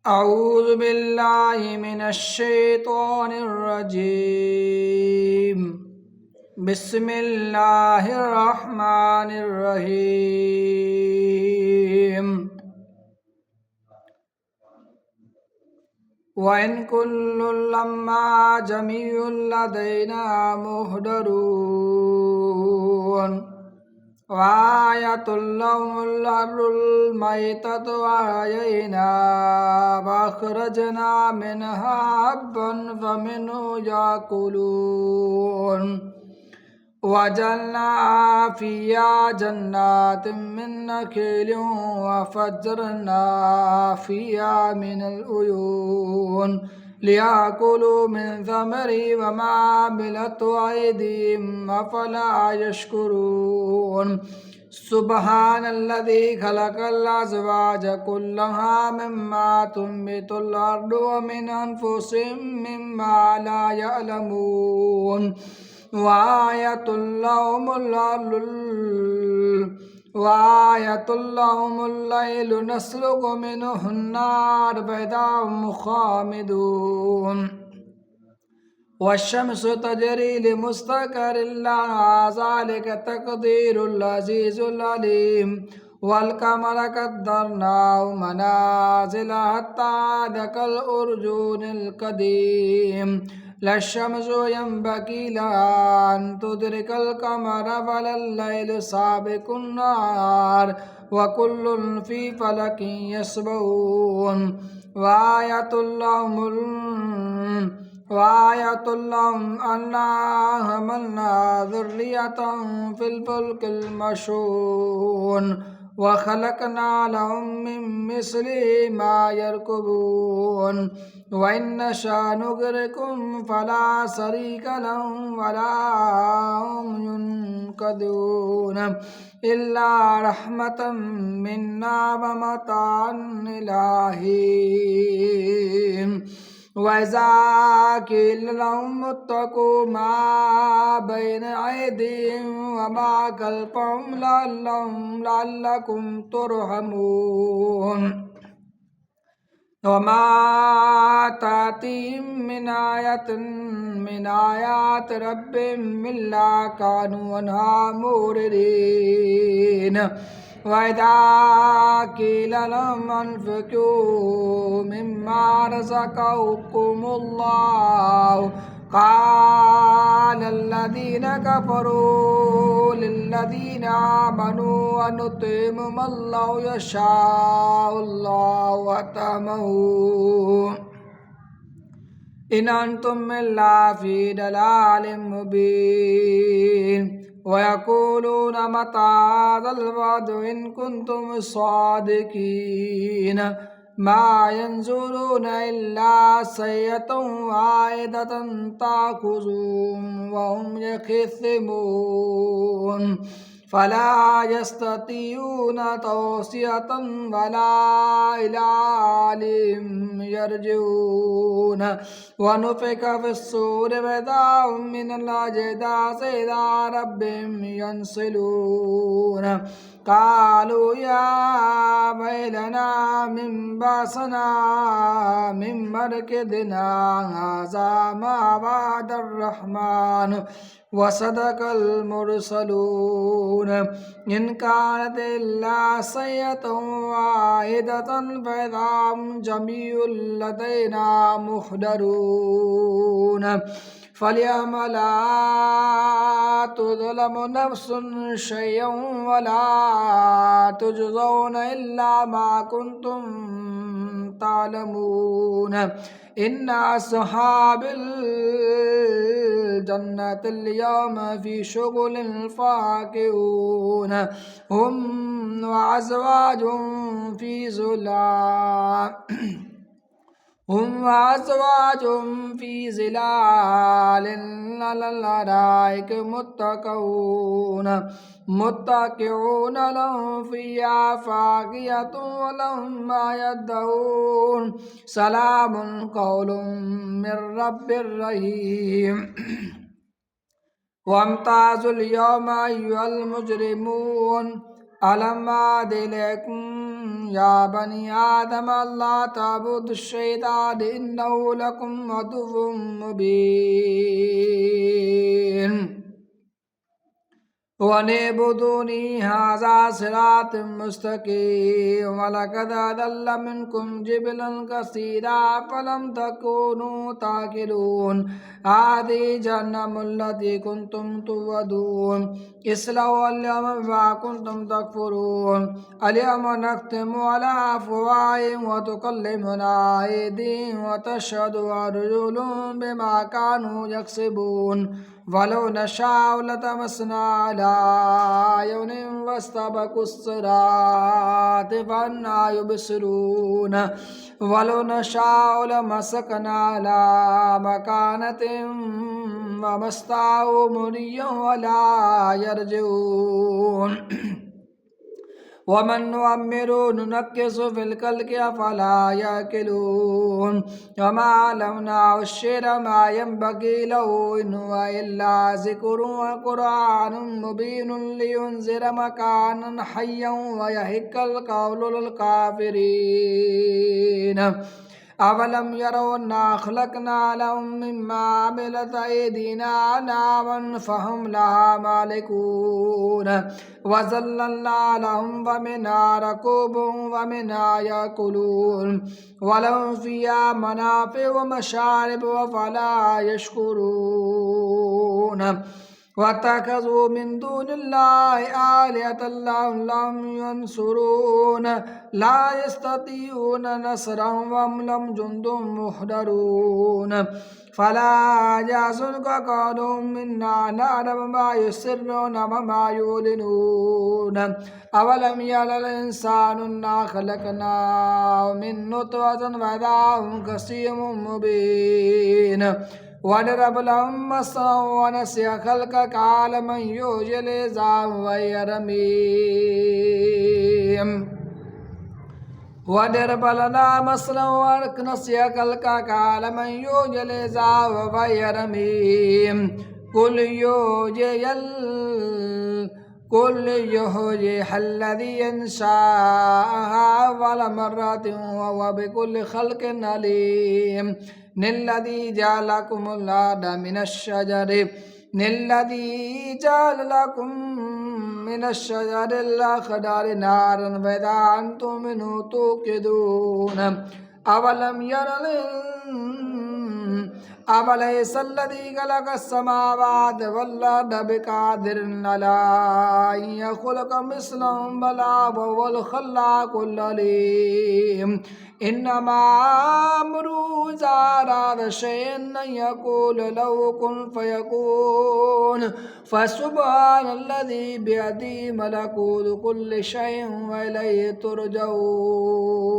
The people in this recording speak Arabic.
أعوذ بالله من الشيطان الرجيم. بسم الله الرحمن الرحيم. وإن كل لما جميع لدينا مهدرون. وآية لهم الأرض الميتة وأحيينا فأخرجنا منها حبا فمنه يأكلون وجعلنا فيها جنات من نخيل وفجرنا فيها من العيون ليأكلوا من ثمره وما عملت أيديهم أفلا يشكرون. سبحان الذي خلق الأزواج كلها مما تنبت الأرض ومن أنفسهم مما لا يعلمون. وآية لهم الليل نسلك منه النار فإذا هم خامدون. والشمس تجري لمستقر لها ذلك تقدير العزيز العليم. والقمر قدرناه منازل حتى ذاك الأرجون القديم. لا الشمس ينبغي لها أن تدرك القمر ولا الليل سابق النهار وكل في فلك يسبحون. وآية لهم أنا حملنا ذرية في الفلك المشحون وخلقنا لهم من مثله ما يركبون. وإن نشأ نغرقهم فلا شريك لهم ولا هم ينقذون إلا رحمة منا ومتاعا إلى حين. وإذا قيل لهم اتقوا ما بين أيديهم وما خلفهم لعلكم ترحمون. وما تأتيهم من آية من آيات ربهم إلا كانوا عنها معرضين. وإذا قيل لهم أنفقوا مما رزقكم الله قال الذين كفروا للذين آمنوا أنطعم من لو يشاء الله أطعمه إن أنتم إلا في ضلال مبين. ويقولون متى هذا الوعد إن كنتم صادقين ما ينظرون إلا سيئة واحدة تأخذهم وهم يخصمون فلا يستطيعون توصية ولا إلى أهلهم يرجعون. ونفخ في الصور فإذا هم من الأجداث إلى ربهم ينسلون. قالوا يا ويلنا من بعثنا من مركدنا هذا ما وعد الرحمن وصدق المرسلون. إن كانت إلا صيحة واحدة فإذا هم جميع لدينا محضرون. فاليوم لا تظلم نفس شيئا ولا تجزون إلا ما كنتم تعلمون. إن أصحاب الجنة اليوم في شغل فاكهون هم وأزواج في ظلال على الأرائك متكئون لهم فيها فاكهة ولهم ما يدعون. سلام قول من رب رحيم. وامتازوا اليوم أيها المجرمون ألم أعد إليكم يا بني آدم لا تعبدوا الشيطان إنه لكم عدو مبين ونعبدوني هذا صراط مستقيم ولقد أضل منكم جبلا كثيرا فلم تكونوا تعقلون هذه جهنم التي كنتم توعدون اصلوا اليوم بما كنتم تكفرون اليوم نختم على أفواههم وتكلمنا أيديهم وتشهد أرجلهم بما كانوا يكسبون ولو نشاء لطمسنا على أعينهم واستبقوا الصراط فأنى يبصرون ولو نشاء لمسكنا على مكانتهم وما استطاعوا مضيا ولا يرجعون ومن نؤمر ننكس في الخلق أفلا يأكلون وما علمناه الشعر ما ينبغي له إن هو إلا ذكر وقرآن مبين لينذر مكانا حيا ويحق القول للكافرين أولم يروا أنا خلقنا لهم مما عملت أيدينا أنعاما فهم لها مالكون وذللنا لهم ومنها ركوبهم ومنها يأكلون ولهم فيها منافع ومشارب أفلا يشكرون واتخذوا من دون الله آلهة لهم ينصرون لا يستطيعون نصرهم وهم لهم جند محضرون فلا يحزنك قولهم إنا نعلم ما يسرون وما يعلنون أولم يرى الإنسان أنا خلقناه من نطفة فإذا خصيم مبين وضرب لهم مثلا ونسي خلقك قال من يحيي العظام وهي رميم وضرب لنا مثلا ونسي خلقك قال من يحيي العظام وهي رميم قل يحييها الذي ينشأها أول مرة وهو بكل خلق عليم الذي جعل لكم الأرض من الشجر الأخضر نارا فإذا أنتم منه توقدون أوليس الذي خلق السماوات والأرض بقادر على أن يخلق مثلهم بلى وهو الخلاق العليم إنما أمره إذا أراد شيئا أن يقول له كن فيكون فسبحان الذي بيده ملكوت كل شيء وإليه ترجعون